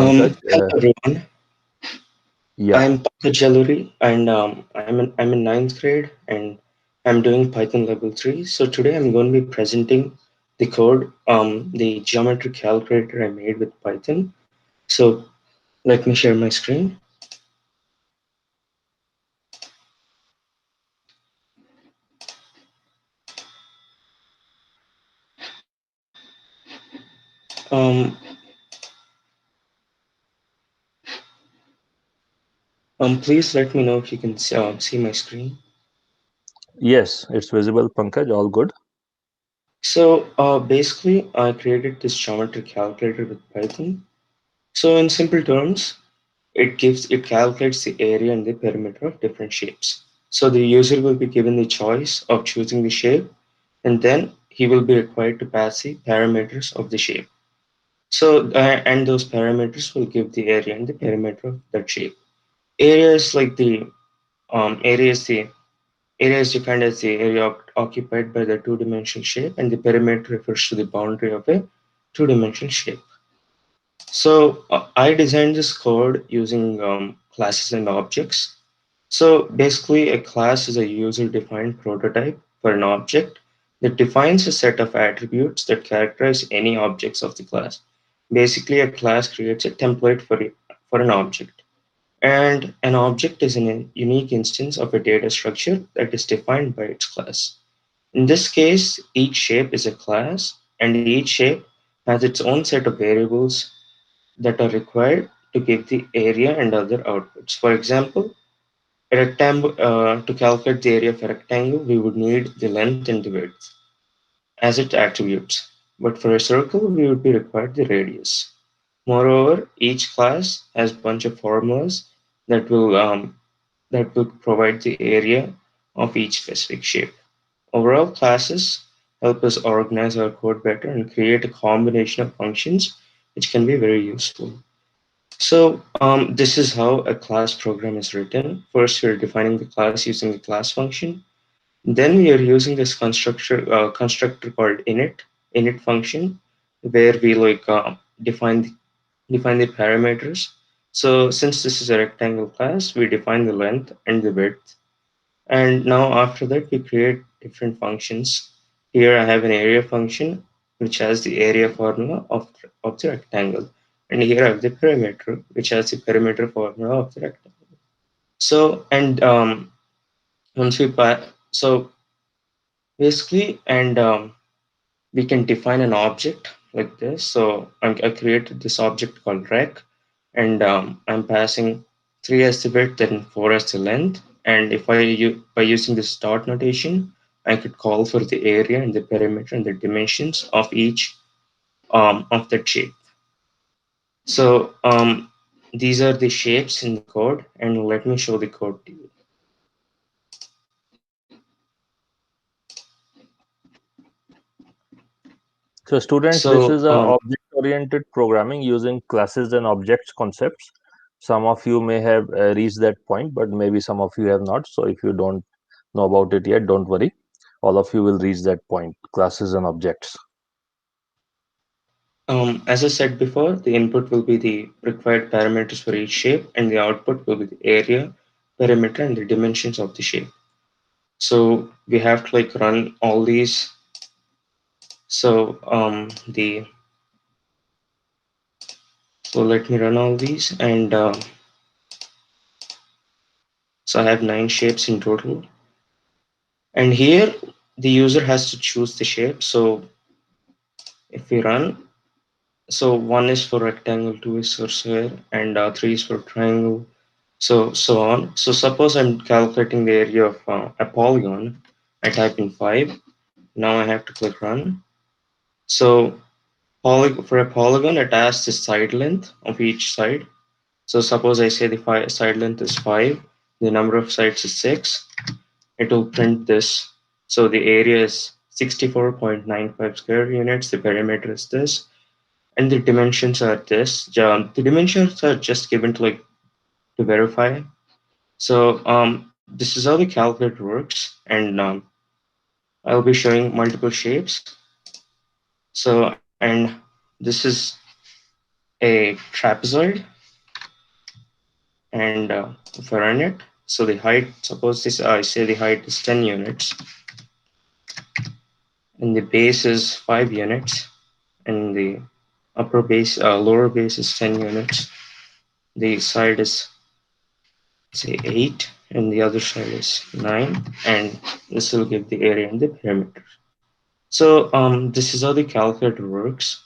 Pankaj. Hello everyone. Yeah. I'm Pankaj Jaluri, and I'm in ninth grade, and I'm doing Python level 3. So today I'm going to be presenting the code, the geometry calculator I made with Python. So let me share my screen. Um, Please let me know if you can see my screen. Yes, it's visible, Pankaj. All good. So basically, I created this geometry calculator with Python. So in simple terms, it calculates the area and the perimeter of different shapes. So the user will be given the choice of choosing the shape, and then he will be required to pass the parameters of the shape. So and those parameters will give the area and the perimeter of that shape. Area is like the area is defined as the area occupied by the two-dimensional shape, and the perimeter refers to the boundary of a two-dimensional shape. So I designed this code using classes and objects. So basically, a class is a user-defined prototype for an object that defines a set of attributes that characterize any objects of the class. Basically, a class creates a template for an object. And an object is a unique instance of a data structure that is defined by its class. In this case, each shape is a class, and each shape has its own set of variables that are required to give the area and other outputs. For example, a rectangle to calculate the area of a rectangle, we would need the length and the width as its attributes. But for a circle, we would be required the radius. Moreover, each class has a bunch of formulas that will um, that will provide the area of each specific shape. Overall, classes help us organize our code better and create a combination of functions which can be very useful. So this is how a class program is written. First, we're defining the class using the class function. Then we are using this constructor called init function, where we define the parameters. So since this is a rectangle class, we define the length and the width. And now after that, we create different functions. Here I have an area function, which has the area formula of the rectangle. And here I have the perimeter, which has the perimeter formula of the rectangle. So, and once we pa- so basically, and we can define an object like this. So I created this object called rec, and I'm passing 3 as the width and 4 as the length. And if by using this dot notation, I could call for the area and the perimeter and the dimensions of each of that shape. So these are the shapes in the code, and let me show the code to you. So, students, this So is a object-oriented programming using classes and objects concepts. Some of you may have reached that point, but maybe some of you have not. So, if you don't know about it yet, don't worry. All of you will reach that point, classes and objects. As I said before, the input will be the required parameters for each shape, and the output will be the area, perimeter, and the dimensions of the shape. So we have to like run all these. So the so let me run all these, and so I have 9 shapes in total. And here the user has to choose the shape. So if we run, so 1 is for rectangle, 2 is for square, and 3 is for triangle, so on. So suppose I'm calculating the area of a polygon. I type in 5. Now I have to click run. So for a polygon, it asks the side length of each side. So suppose I say the side length is 5, the number of sides is 6. It will print this. So the area is 64.95 square units. The perimeter is this, and the dimensions are this. The dimensions are just given to like to verify. So this is how the calculator works, and I'll be showing multiple shapes. So and this is a trapezoid, and if I run it, so the height, suppose this, I say the height is 10 units, and the base is 5 units, and the upper base, lower base is 10 units. The side is say 8, and the other side is 9, and this will give the area and the perimeter. So this is how the calculator works.